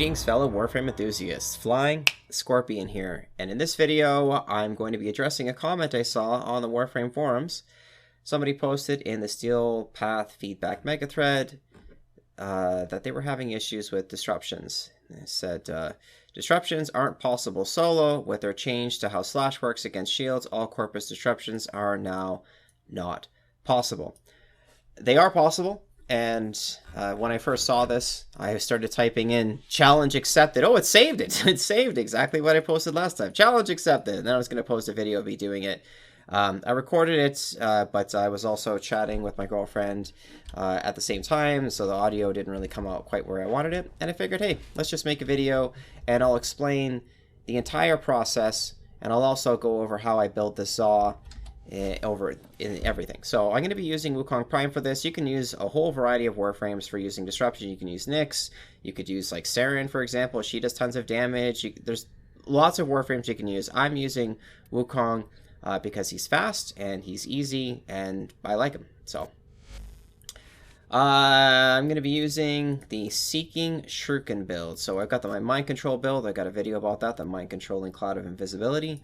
Greetings fellow Warframe enthusiasts, Flying Scorpion here, and in this video I'm going to be addressing a comment I saw on the Warframe forums. Somebody posted in the Steel Path feedback megathread that they were having issues with disruptions. They said, disruptions aren't possible solo. With their change to how Slash works against shields, all corpus disruptions are now not possible. They are possible. And when I first saw this, I started typing in challenge accepted. Oh, it saved it. It saved exactly what I posted last time. Challenge accepted. And then I was going to post a video of me doing it. I recorded it, but I was also chatting with my girlfriend at the same time. So the audio didn't really come out quite where I wanted it. And I figured, hey, let's just make a video and I'll explain the entire process. And I'll also go over how I built the saw over in everything. So I'm going to be using Wukong Prime for this. You can use a whole variety of Warframes for using disruption. You can use Nyx. You could use like Saren, for example. She does tons of damage. There's lots of Warframes you can use. I'm using Wukong because he's fast and he's easy and I like him. So I'm going to be using the Seeking Shuriken build. So I've got my Mind Control build. I got a video about that, the Mind Controlling Cloud of Invisibility.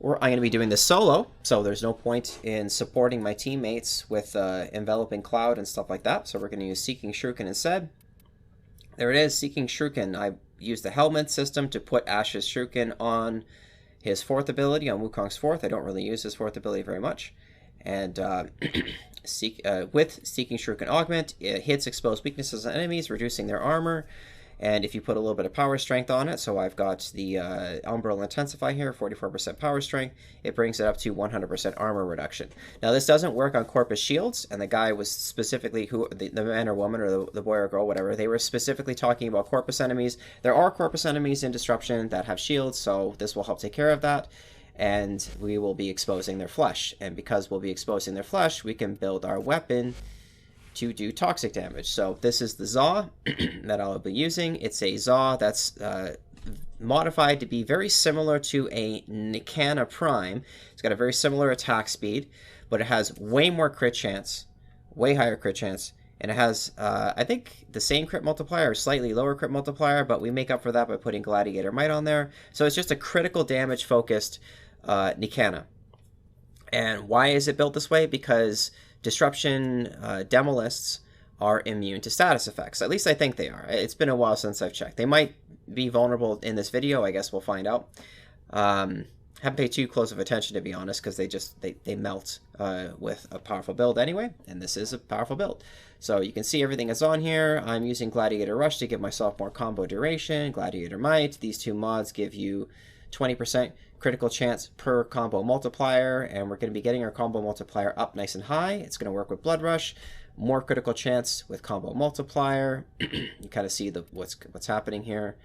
Or I'm going to be doing this solo, so there's no point in supporting my teammates with Enveloping Cloud and stuff like that. So we're going to use Seeking Shuriken instead. There it is, Seeking Shuriken. I used the helmet system to put Ash's Shuriken on his fourth ability, on Wukong's fourth. I don't really use his fourth ability very much. And with Seeking Shuriken Augment, it hits exposed weaknesses on enemies, reducing their armor. And if you put a little bit of power strength on it, so I've got the Umbral Intensify here, 44% power strength, it brings it up to 100% armor reduction. Now this doesn't work on Corpus shields, and the guy was specifically, the man or woman or the boy or girl, whatever, they were specifically talking about Corpus enemies. There are Corpus enemies in Disruption that have shields, so this will help take care of that. And we will be exposing their flesh. And because we'll be exposing their flesh, we can build our weapon to do toxic damage. So this is the Zaw that I'll be using. It's a Zaw that's modified to be very similar to a Nikana Prime. It's got a very similar attack speed, but it has way more crit chance, way higher crit chance, and it has, I think, the same crit multiplier, or slightly lower crit multiplier, but we make up for that by putting Gladiator Might on there. So it's just a critical damage focused Nikana. And why is it built this way? Because Disruption Demolists are immune to status effects. At least I think they are. It's been a while since I've checked. They might be vulnerable in this video. I guess we'll find out. Haven't paid too close of attention, to be honest, because they melt with a powerful build anyway, and this is a powerful build. So you can see everything that's on here. I'm using Gladiator Rush to give myself more combo duration. Gladiator Might. These two mods give you 20% critical chance per combo multiplier, and we're going to be getting our combo multiplier up nice and high. It's going to work with Blood Rush, more critical chance with combo multiplier. You kind of see what's happening here,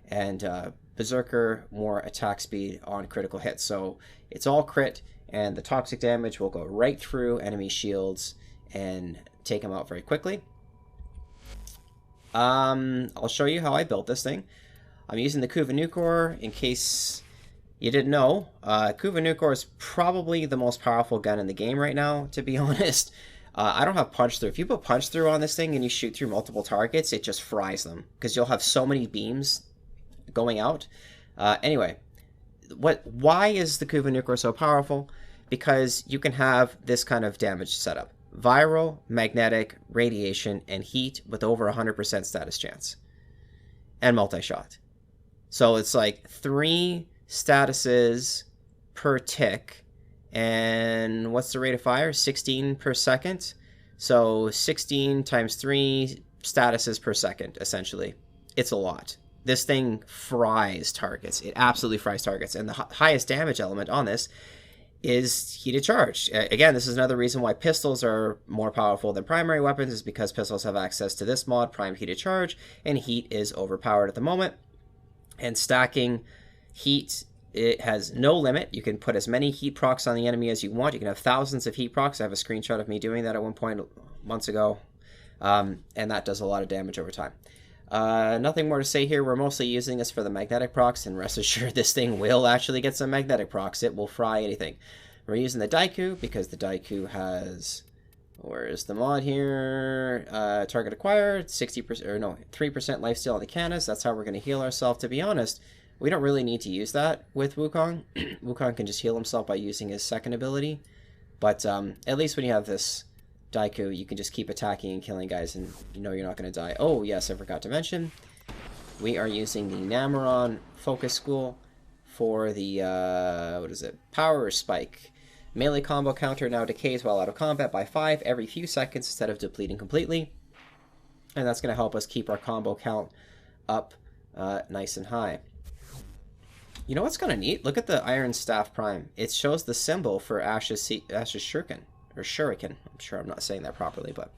and Berserker, more attack speed on critical hits. So it's all crit, and the toxic damage will go right through enemy shields and take them out very quickly. I'll show you how I built this thing. I'm using the Kuva Nukor. In case you didn't know, Kuva Nukor is probably the most powerful gun in the game right now, to be honest. I don't have punch through. If you put punch through on this thing and you shoot through multiple targets, it just fries them, because you'll have so many beams going out. Anyway, why is the Kuva Nukor so powerful? Because you can have this kind of damage setup. Viral, magnetic, radiation, and heat with over 100% status chance. And multi-shot. So it's like 3 statuses per tick, and what's the rate of fire? 16 per second. So 16 times 3 statuses per second, essentially. It's a lot. This thing fries targets. It absolutely fries targets, and the highest damage element on this is heated charge. Again, this is another reason why pistols are more powerful than primary weapons, is because pistols have access to this mod, Prime Heated Charge, and heat is overpowered at the moment. And stacking heat, it has no limit. You can put as many heat procs on the enemy as you want. You can have thousands of heat procs. I have a screenshot of me doing that at one point months ago, and that does a lot of damage over time. Nothing more to say here. We're mostly using this for the magnetic procs, and rest assured this thing will actually get some magnetic procs. It will fry anything. We're using the Daiku because the Daiku has Where is the mod here? Target acquired, 60%, or no, 3% lifesteal on the Canis. That's how we're going to heal ourselves. To be honest, we don't really need to use that with Wukong. Wukong can just heal himself by using his second ability. But at least when you have this Daiku, you can just keep attacking and killing guys and you know you're not going to die. Oh, yes, I forgot to mention. We are using the Nameron Focus School for the, what is it? Power Spike. Melee combo counter now decays while out of combat by 5 every few seconds instead of depleting completely. And that's going to help us keep our combo count up nice and high. You know what's kind of neat? Look at the Iron Staff Prime. It shows the symbol for Ash's Shuriken. Or Shuriken. I'm sure I'm not saying that properly, but...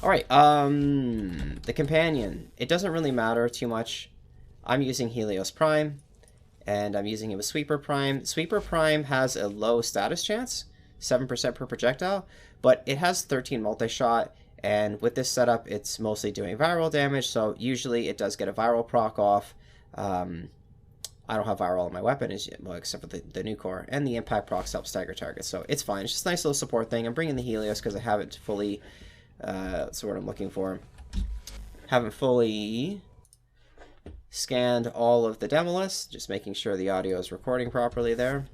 Alright, the Companion. It doesn't really matter too much. I'm using Helios Prime. And I'm using him with Sweeper Prime. Sweeper Prime has a low status chance, 7% per projectile, but it has 13 multi-shot, and with this setup, it's mostly doing viral damage, so usually it does get a viral proc off. I don't have viral on my weapon, well, except for the Nukor, and the impact procs help stagger targets, so it's fine. It's just a nice little support thing. I'm bringing the Helios because I haven't fully, that's what I'm looking for, haven't fully scanned all of the demo list, just making sure the audio is recording properly there.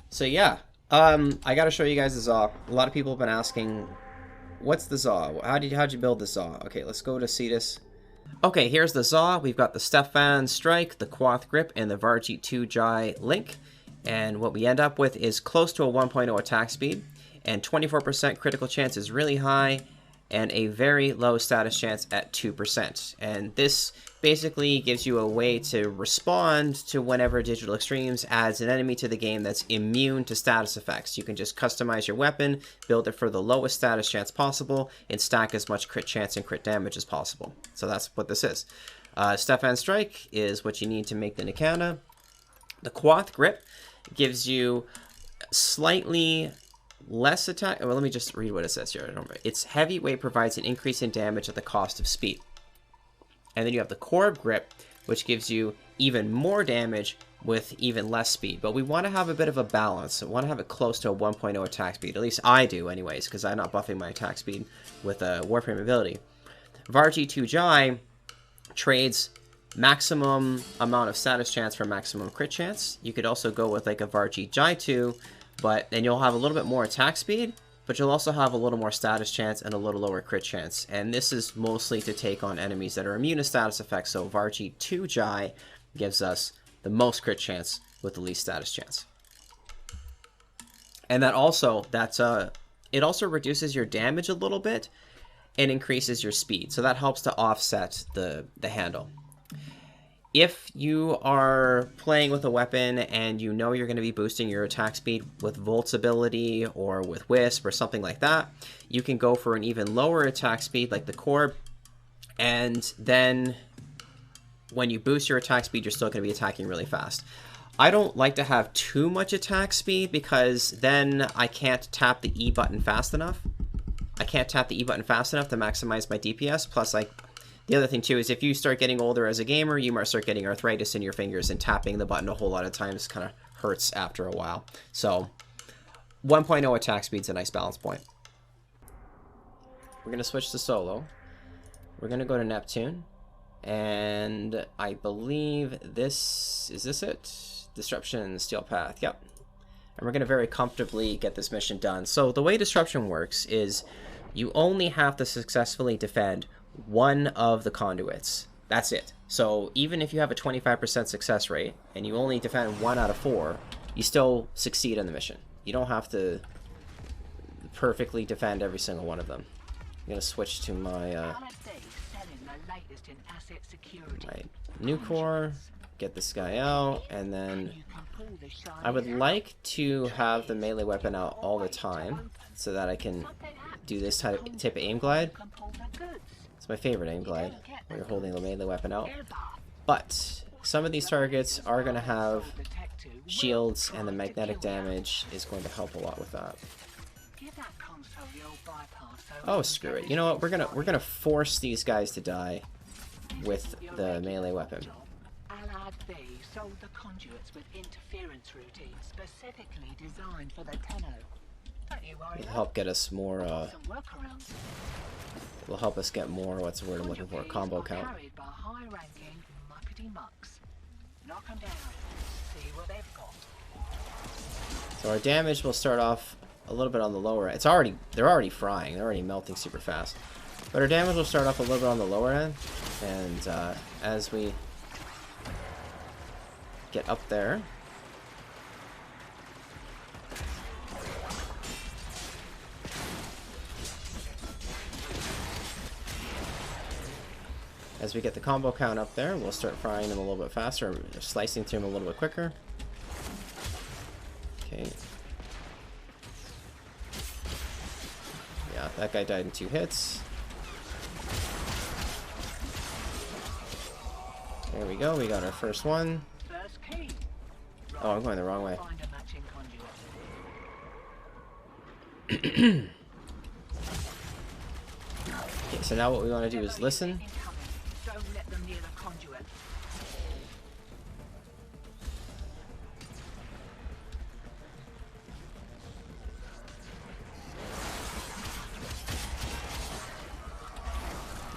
So yeah, I gotta show you guys the Zaw. A lot of people have been asking, what's the Zaw? How'd you build the Zaw? Okay, let's go to Cetus. Okay, here's the Zaw. We've got the Stefan Strike, the Quoth Grip, and the Varjeet 2 Jai Link. And what we end up with is close to a 1.0 attack speed, and 24% critical chance is really high, and a very low status chance at 2%. And this basically gives you a way to respond to whenever Digital Extremes adds an enemy to the game that's immune to status effects. You can just customize your weapon, build it for the lowest status chance possible, and stack as much crit chance and crit damage as possible. So that's what this is. Stefan Strike is what you need to make the Nikana. The Quoth Grip gives you slightly less attack. Well, let me just read what it says here. I don't remember. Its heavyweight provides an increase in damage at the cost of speed. And then you have the Core Grip, which gives you even more damage with even less speed. But we want to have a bit of a balance. We want to have it close to a 1.0 attack speed. At least I do anyways, because I'm not buffing my attack speed with a Warframe ability. Varjeet 2 Jai trades maximum amount of status chance for maximum crit chance. You could also go with like a Varjeet Jai 2, but then you'll have a little bit more attack speed, but you'll also have a little more status chance and a little lower crit chance. And this is mostly to take on enemies that are immune to status effects. So Varjeet 2 Jai gives us the most crit chance with the least status chance. And that also, it also reduces your damage a little bit and increases your speed. So that helps to offset the handle. If you are playing with a weapon and you know you're going to be boosting your attack speed with Volt's ability or with Wisp or something like that, you can go for an even lower attack speed like the Corb, and then when you boost your attack speed, you're still going to be attacking really fast. I don't like to have too much attack speed because then I can't tap the E button fast enough. I can't tap the E button fast enough to maximize my DPS, plus the other thing, too, is if you start getting older as a gamer, you might start getting arthritis in your fingers, and tapping the button a whole lot of times kind of hurts after a while. So, 1.0 attack speed's a nice balance point. We're going to switch to solo. We're going to go to Neptune. And I believe this... Is this it? Disruption, Steel Path. Yep. And we're going to very comfortably get this mission done. So, the way Disruption works is you only have to successfully defend one of the conduits. That's it. So even if you have a 25% success rate and you only defend 1 out of 4, you still succeed in the mission. You don't have to perfectly defend every single one of them. I'm going to switch to my Nukor, get this guy out, and then I would like to have the melee weapon out all the time so that I can do this type of aim glide. My favorite aim glide, where you're holding the melee weapon out. But some of these targets are going to have shields, and the magnetic damage is going to help a lot with that. Oh, screw it. You know what? We're gonna force these guys to die with the melee weapon. Allied B sold the conduits with interference routines specifically designed for the Tenno. It'll help get us more, will help us get more, what's the word I'm looking for, combo count. So our damage will start off a little bit on the lower end. They're already frying, they're already melting super fast. But our damage will start off a little bit on the lower end, and as we get up there, as we get the combo count up there, we'll start frying them a little bit faster, or slicing through them a little bit quicker. Okay. Yeah, that guy died in 2 hits. There we go, we got our first one. Oh, I'm going the wrong way. Okay, so now what we want to do is listen.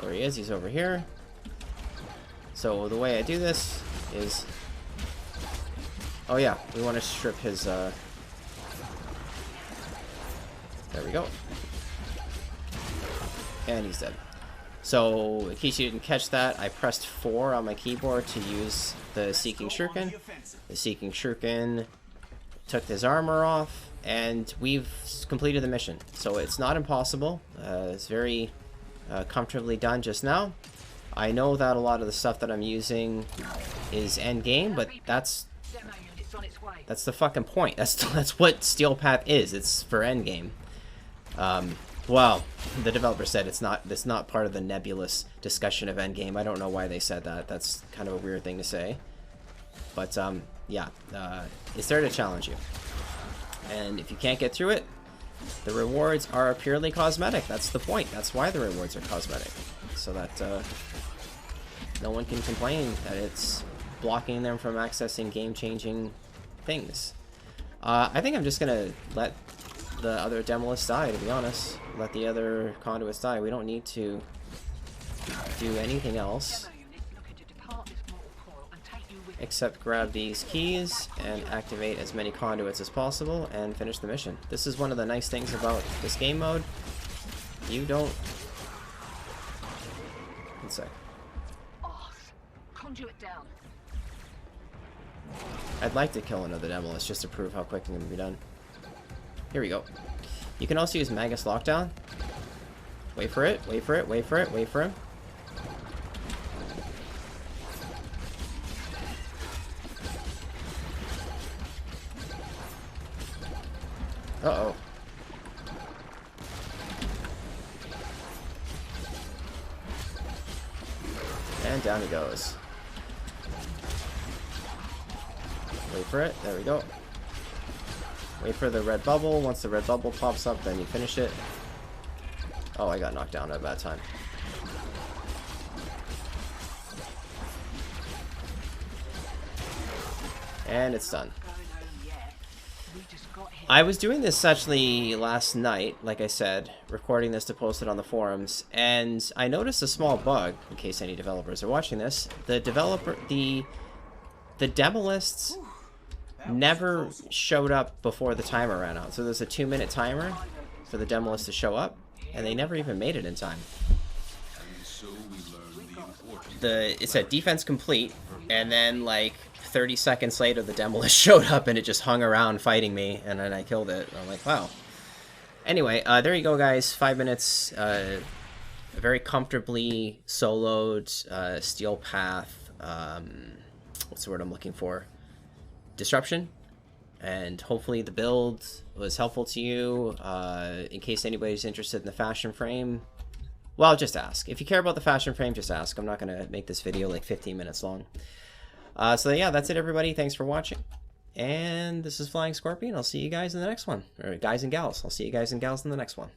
There he is, he's over here. So the way I do this is, oh yeah, we want to strip his, there we go. And he's dead. So, in case you didn't catch that, I pressed 4 on my keyboard to use the Seeking Shuriken. The Seeking Shuriken took his armor off, and we've completed the mission. So it's not impossible. It's very comfortably done just now. I know that a lot of the stuff that I'm using is endgame, but that's the fucking point. That's what Steel Path is. It's for endgame. Well, the developer said it's not part of the nebulous discussion of endgame. I don't know why they said that. That's kind of a weird thing to say. But yeah, it's there to challenge you. And if you can't get through it, the rewards are purely cosmetic. That's the point. That's why the rewards are cosmetic. So that no one can complain that it's blocking them from accessing game-changing things. I think I'm just gonna let the other Demolists die, to be honest. Let the other conduits die. We don't need to do anything else except grab these keys and activate as many conduits as possible and finish the mission. This is one of the nice things about this game mode. You don't... One sec. I'd like to kill another Demolist just to prove how quick it can be done. Here we go. You can also use Magus Lockdown. Wait for it, wait for it, wait for it, wait for him. Uh-oh. And down he goes. Wait for it. There we go. Wait for the red bubble. Once the red bubble pops up, then you finish it. Oh, I got knocked down at a bad time. And it's done. I was doing this actually last night, like I said, recording this to post it on the forums, and I noticed a small bug, in case any developers are watching this. The Demolists never showed up before the timer ran out. So there's a 2-minute timer for the Demolists to show up, and they never even made it in time. It said defense complete, and then like 30 seconds later the Demolist showed up and it just hung around fighting me, and then I killed it. I'm like, wow. Anyway, there you go, guys. 5 minutes, very comfortably soloed Steel Path, what's the word I'm looking for? Disruption. And hopefully the build was helpful to you. In case anybody's interested in the fashion frame, well, just ask. If you care about the fashion frame, just ask. I'm not going to make this video like 15 minutes long. So yeah, that's it, everybody. Thanks for watching. And this is Flying Scorpion. I'll see you guys in the next one. Or guys and gals. I'll see you guys and gals in the next one.